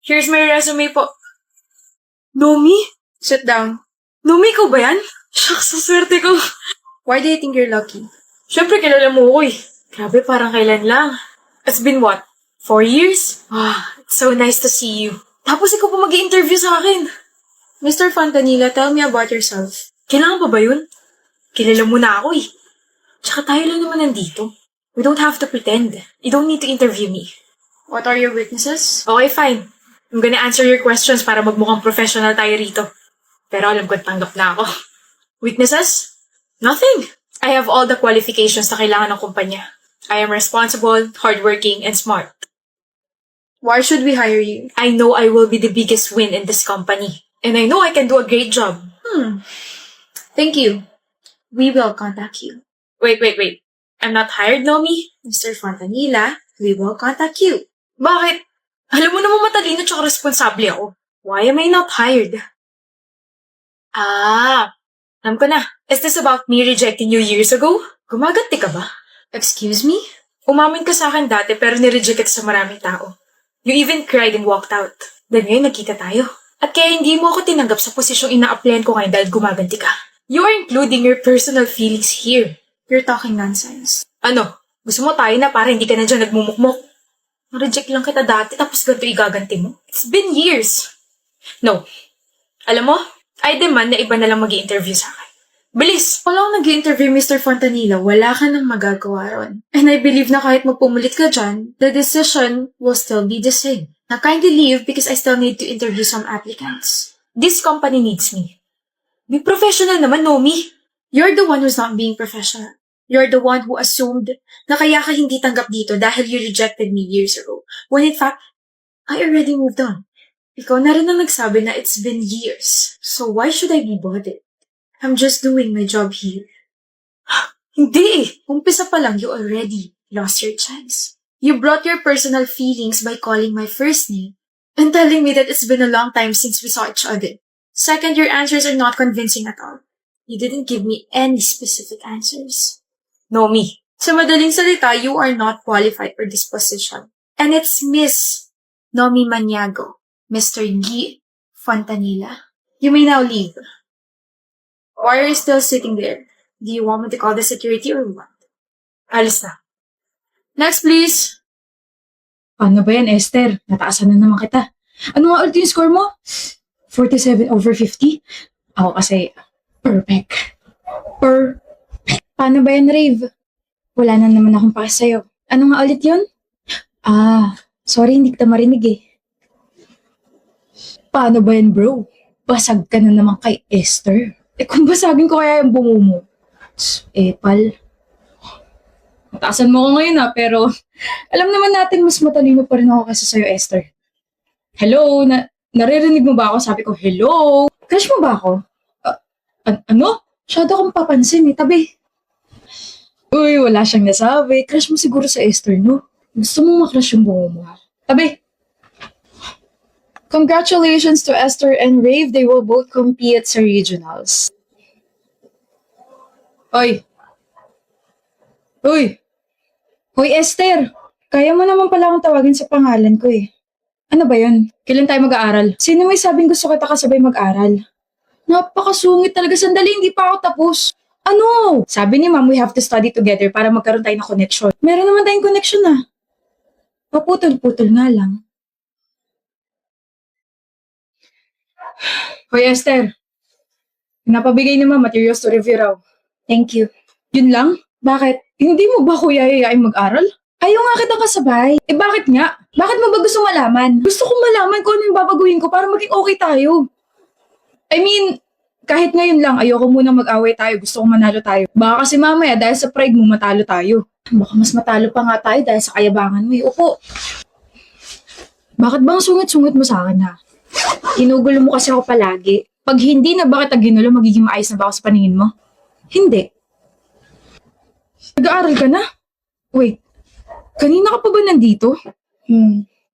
Here's my resume po. Nomi? Sit down. Nomi, ikaw ba yan? Shucks, sa swerte ko. Why do you think you're lucky? Siyempre, kilala mo ko eh. Grabe, parang kailan lang. It's been what? 4 years? It's so nice to see you. Tapos ikaw pa mag-i-interview sa akin. Mr. Fontanilla, tell me about yourself. Kailangan pa ba yun? Kilala mo na ako eh. Tsaka tayo lang naman nandito. We don't have to pretend. You don't need to interview me. What are your weaknesses? Okay, fine. I'm gonna answer your questions para magmukhang professional tayo rito. Pero alam ko tanggap na ako. Weaknesses? Nothing. I have all the qualifications na kailangan ng kumpanya. I am responsible, hardworking, and smart. Why should we hire you? I know I will be the biggest win in this company. And I know I can do a great job. Thank you. We will contact you. Wait. I'm not hired, Nomi? Mr. Fontanilla, we will contact you. Bakit? Alam mo naman matalino tsaka responsable ako. Why am I not hired? Alam ko na. Is this about me rejecting you years ago? Gumaganti ka ba? Excuse me? Umamin ka sa akin dati pero nireject kita sa maraming tao. You even cried and walked out. Then ngayon nagkita tayo. At kaya hindi mo ako tinanggap sa posisyong ina-applyan ko ngayon dahil gumaganti ka. You are including your personal feelings here. You're talking nonsense. Ano? Gusto mo tayo na para hindi ka na dyan nagmumukmok? Na-reject lang kita dati tapos ganito igaganti mo? It's been years. No. Alam mo, I demand na iba na lang mag-i-interview sa akin. Bilis! Walang nag-i-interview, Mr. Fontanilla, wala ka nang magagawa ron. And I believe na kahit magpumulit ka dyan, the decision will still be the same. Now kindly leave because I still need to interview some applicants. This company needs me. Be professional naman, Nomi. You're the one who's not being professional. You're the one who assumed na kaya ka hindi tanggap dito dahil you rejected me years ago. When in fact, I already moved on. Ikaw na rin ang nagsabi na it's been years. So why should I be bothered? I'm just doing my job here. Hindi eh. Umpisa pa lang, you already lost your chance. You brought your personal feelings by calling my first name and telling me that it's been a long time since we saw each other. Second, your answers are not convincing at all. You didn't give me any specific answers. Nomi, sa madaling salita, you are not qualified for this position. And it's Miss Nomi Maniago, Mr. Guy Fontanilla. You may now leave. Why are you still sitting there? Do you want me to call the security or what? Alis na. Next, please. Paano ba yan, Esther? Nataasan na naman kita. Ano nga ulit yung score mo? 47/50? Ako kasi, perfect. Paano ba yan, Rave? Wala na naman akong pake sa'yo. Ano nga ulit yun? Sorry, hindi kita marinig eh. Paano ba yan, bro? Basag ka na naman kay Esther. Kung basagin ko kaya yung bungo mo. Pal. Mataasan mo ko ngayon pero alam naman natin mas matalino pa rin ako kaysa sa'yo, Esther. Hello? Naririnig mo ba ako? Sabi ko, hello? Crush mo ba ako? Ano? Masyado akong papansin eh. Tabi. Uy, wala siyang nasabi. Crush mo siguro sa Esther, no? Gusto mo makrush yung bungo mo, ha? Tabi. Congratulations to Esther and Rave. They will both compete sa regionals. Hoy, Esther! Kaya mo naman pala akong tawagin sa pangalan ko eh. Ano ba yun? Kailan tayo mag-aaral? Sino may sabing gusto kita kasabay mag-aral? Napakasungit talaga. Sandali, hindi pa ako tapos. Ano? Sabi ni Ma'am, we have to study together para magkaroon tayo ng connection. Meron naman tayong connection ah. Paputol-putol nga lang. Hoy, Esther. Napabigay naman materials to review raw. Thank you. Yun lang? Bakit? Hindi mo ba kuya yayain mag-aral? Ayaw nga kitang kasabay. Bakit nga? Bakit mo ba gusto malaman? Gusto kong malaman kung ano yung babaguhin ko para maging okay tayo. I mean, kahit ngayon lang, ayoko munang mag-away tayo. Gusto kong manalo tayo. Baka kasi mamaya dahil sa pride mo matalo tayo. Baka mas matalo pa nga tayo dahil sa kayabangan mo. Upo. Bakit bang sungit-sungit mo sa akin ha? Ginugulo mo kasi ako palagi. Pag hindi na bakit ginulo, magiging maayos na ba ako sa paningin mo? Hindi. Nag-aaral ka na? Wait, kanina ka pa ba nandito?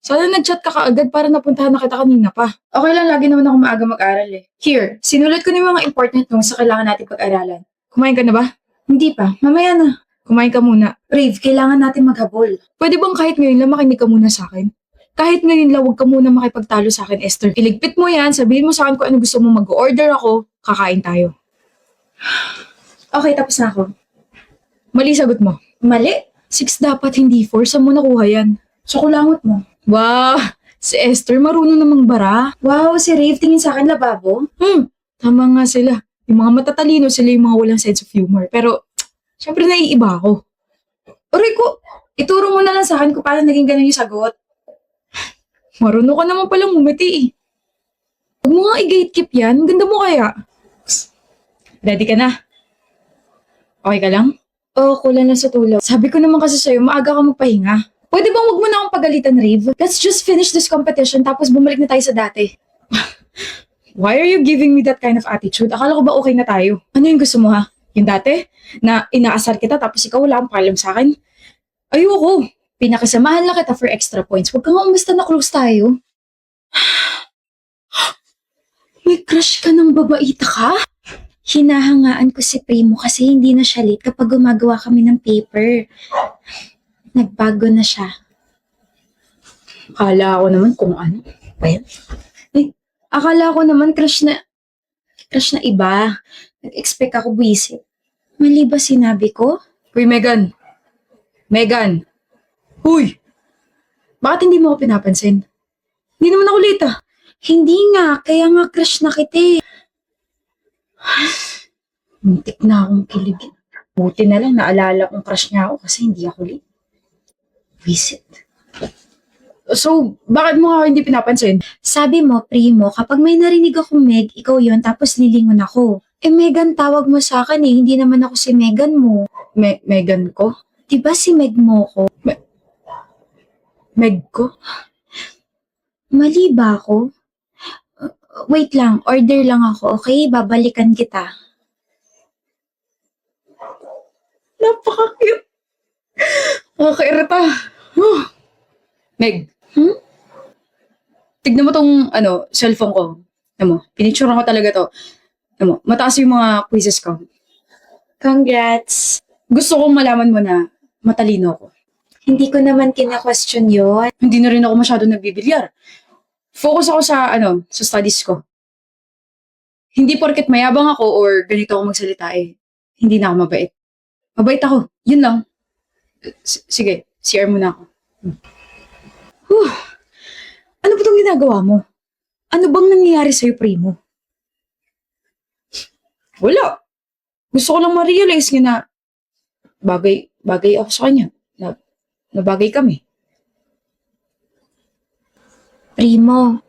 Sana nag-chat ka kaagad para napuntahan na kita kanina pa. Okay lang, lagi naman ako maaga mag-aral eh. Here, sinulat ko na yung mga important notes sa kailangan natin pag-aralan. Kumain ka na ba? Hindi pa, mamaya na. Kumain ka muna. Rave, kailangan natin maghabol. Pwede bang kahit ngayon lang makinig ka muna sa akin? Kahit ngayon lang, huwag ka muna makipagtalo sa akin, Esther. Iligpit mo yan, sabihin mo sa akin kung ano gusto mo, mag-order ako, kakain tayo. Okay, tapos na ako. Mali sagot mo. Mali? 6 dapat, hindi 4. Saan mo nakuha yan? Sa kulangot mo. Wow! Si Esther, marunong namang bara. Wow, si Rave, tingin sa akin lababo. Tama nga sila. Yung mga matatalino, sila yung mga walang sense of humor. Pero, syempre naiiba ako. Aray ko, ituro mo na lang sa akin kung paano naging ganun yung sagot. Marunong ka naman palang umiti eh. Huwag mo nga i-gatekeep yan. Ganda mo kaya. Ready ka na? Okay ka lang? Oo, kulang na sa tulog. Sabi ko naman kasi sa'yo, maaga ka magpahinga. Pwede bang wag mo na akong pagalitan, Rave? Let's just finish this competition tapos bumalik na tayo sa dati. Why are you giving me that kind of attitude? Akala ko ba okay na tayo? Ano yung gusto mo ha? Yung dati? Na inaasar kita tapos ikaw wala kang pakialam sa akin? Ayoko. Pinakisamahan lang kita for extra points. Huwag kang umasta na close tayo. May crush ka ng babaita ka? Hinahangaan ko si Primo kasi hindi na siya late kapag gumagawa kami ng paper. Nagbago na siya. Akala ko naman kung ano. Well, akala ko naman crush na iba. Nag-expect ako buwisit. Mali ba sinabi ko? Uy, Megan. Megan. Uy! Bakit hindi mo ako pinapansin? Hindi naman ako late ah. Hindi nga, kaya nga crush na kita eh. Muntik na akong kiligin. Buti na lang naalala kong crush niya ako kasi hindi ako late. Visit. So, bakit mo ako hindi pinapansin? Sabi mo, Primo, kapag may narinig akong Meg, ikaw yon tapos lilingon ako. Eh, Megan, tawag mo sa akin eh. Hindi naman ako si Megan mo. Megan ko? Diba si Meg mo ko? Meg ko? Mali ba ako? Wait lang, order lang ako, okay? Babalikan kita. Napaka-cute. Nakakairita. Meg. Tignan mo tong, cellphone ko. Alam mo, pinicturean ko talaga to. Alam mo, mataas yung mga quizzes ko. Congrats. Gusto kong malaman mo na matalino ako. Hindi ko naman kina-question yun. Hindi na rin ako masyado nagbibilyar. Focus ako sa studies ko. Hindi porket mayabang ako or ganito ako magsalita eh, hindi na ako mabait. Mabait ako. Yun lang. Sige, CR muna ako. Ano ba itong ginagawa mo? Ano bang nangyayari sa'yo, Primo? Wala. Gusto ko lang ma-realize nga na bagay ako sa kanya. Na bagay kami. Primo,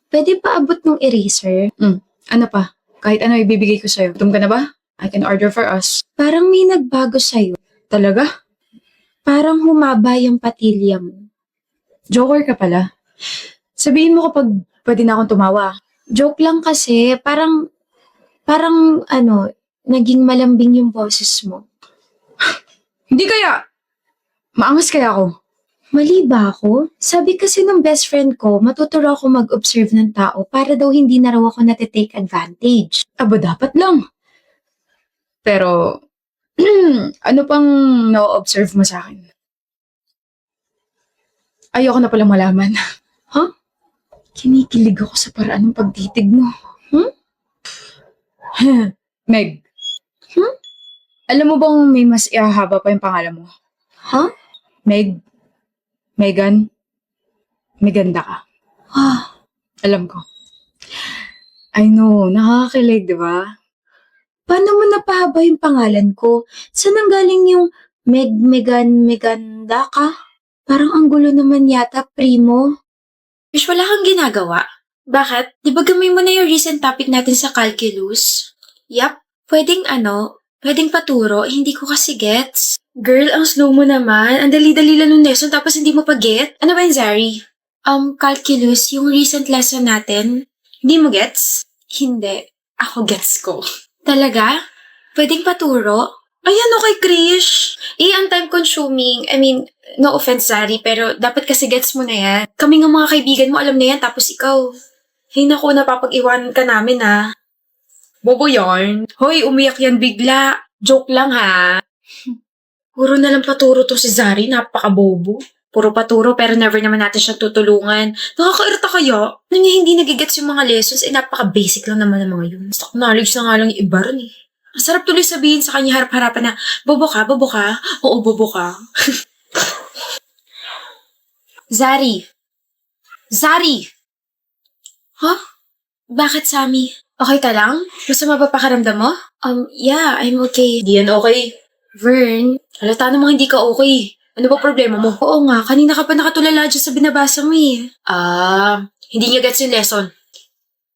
pwede pa abot ng eraser? Ano pa? Kahit ano ibibigay ko sa'yo. Gutom ka na ba? I can order for us. Parang may nagbago sa'yo. Talaga? Parang humaba yung patilya mo. Joker ka pala. Sabihin mo kapag pwede na akong tumawa. Joke lang kasi, parang naging malambing yung boses mo. Hindi kaya. Maangas kaya ako. Mali ba ako? Sabi kasi ng best friend ko, matuturo ako mag-observe ng tao para daw hindi na raw ako natitake advantage. Aba, dapat lang. Pero, ano pang na-observe mo sa akin? Ayoko na palang malaman. Huh? Kinikilig ako sa paraan ng pagtitig mo. Meg. Alam mo bang may mas ihahaba pa yung pangalan mo? Huh? Meg. Megan, may ganda ka. Alam ko. I know, nakakakilig, di ba? Paano mo napahaba yung pangalan ko? Saan ang galing yung Meganda ka? Parang ang gulo naman yata, Primo. Wish, wala kang ginagawa. Bakit? Di ba gamay mo na yung recent topic natin sa calculus? Yap, pwedeng paturo, hindi ko kasi gets. Girl, ang slow mo naman. Ang dali-dali lang nung lesson tapos hindi mo pa get. Ano ba yun, Zari? Calculus, yung recent lesson natin. Hindi mo gets? Hindi. Ako gets ko. Talaga? Pwedeng paturo? Ayan, okay, Krish. Ang time-consuming. I mean, no offense, Zari, pero dapat kasi gets mo na yan. Kami ng mga kaibigan mo, alam na yan, tapos ikaw. Naku, napapag-iwanan ka namin, ha? Bobo yarn. Hoy, umiyak yan bigla. Joke lang, ha? Puro na lang paturo to si Zari, napaka-bobo. Puro paturo pero never naman natin siyang tutulungan. Nakakairita kaya? Nung hindi nagigets yung mga lessons, napaka-basic lang naman ng mga yun. Stock knowledge na nga lang yung iba rin eh. Ang sarap tuloy sabihin sa kanya harap-harapan na, bobo ka, bobo ka? Oo, bobo ka. Zari! Zari! Huh? Bakit, Sammy? Okay ka lang? Masama ba pakaramdam mo? Yeah, I'm okay. Di yan okay. Vern, halata namang hindi ka okay. Ano ba problema mo? Oo nga, kanina ka pa nakatulala dyan sa binabasa mo eh. Hindi niya gets yung lesson.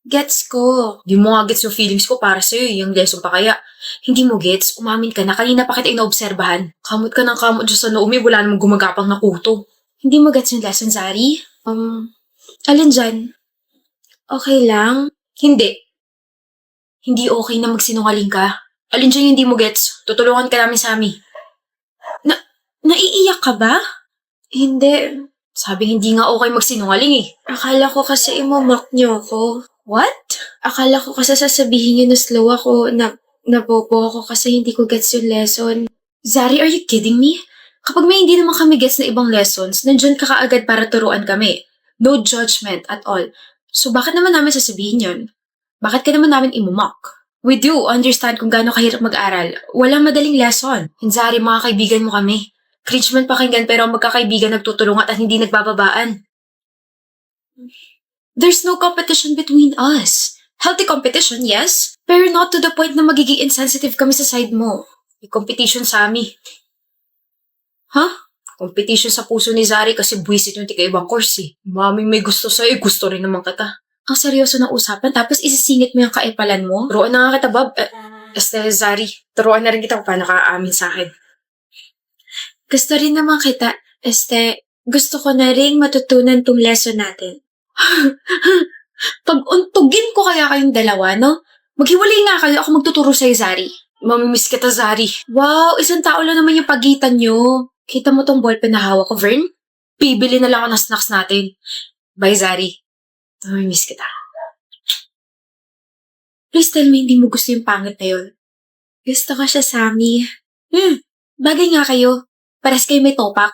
Gets ko. Di mo nga gets yung feelings ko para sa'yo, yung lesson pa kaya. Hindi mo gets, umamin ka na kanina pa kita inaobserbahan. Kamot ka ng kamot dyan sa Naomi, wala namang gumagapang na kuto. Hindi mo gets yung lesson, Zari? Alin dyan? Okay lang? Hindi. Hindi okay na magsinungaling ka. Alin dyan yung hindi mo gets? Tutulungan ka namin, Sammy. Naiiyak ka ba? Hindi. Sabi hindi nga okay magsinungaling eh. Akala ko kasi imamock niyo ako. What? Akala ko kasi sasabihin niyo na slow ako, nabobo ako kasi hindi ko gets yung lesson. Zari, are you kidding me? Kapag may hindi naman kami gets na ibang lessons, nandyan ka kaagad para turuan kami. No judgment at all. So bakit naman namin sasabihin yun? Bakit ka naman namin imamock? We do understand kung gaano kahirap mag-aral. Walang madaling lesson. Zari, mga kaibigan mo kami. Cringe man pakinggan pero ang magkakaibigan nagtutulungan at hindi nagbababaan. There's no competition between us. Healthy competition, yes. Pero not to the point na magiging insensitive kami sa side mo. May competition sa amin. Competition sa puso ni Zari kasi buwisit yung tika-ibang course eh. Mami may gusto sa'yo, gusto rin naman kita. Ang seryoso ng usapan tapos isisingit mo yung kaipalan mo? Turuan na nga kita, Bob. Zari, turuan na rin kita kung paano ka aamin sa akin. Gusto rin naman kita. Gusto ko na rin matutunan tong lesson natin. Pag-untugin ko kaya kayong dalawa, no? Maghiwalay nga kayo, ako magtuturo sa'yo, Zari. Mamimiss kita, Zari. Wow, isang tao lang naman yung pagitan nyo. Kita mo tong ballpen na hawak ko, Vern? Bibili na lang ako ng snacks natin. Bye, Zari. Mamimiss kita. Please tell me hindi mo gusto yung pangit na yun. Gusto ko siya, Sammy. Bagay nga kayo. Pares kayo may topak.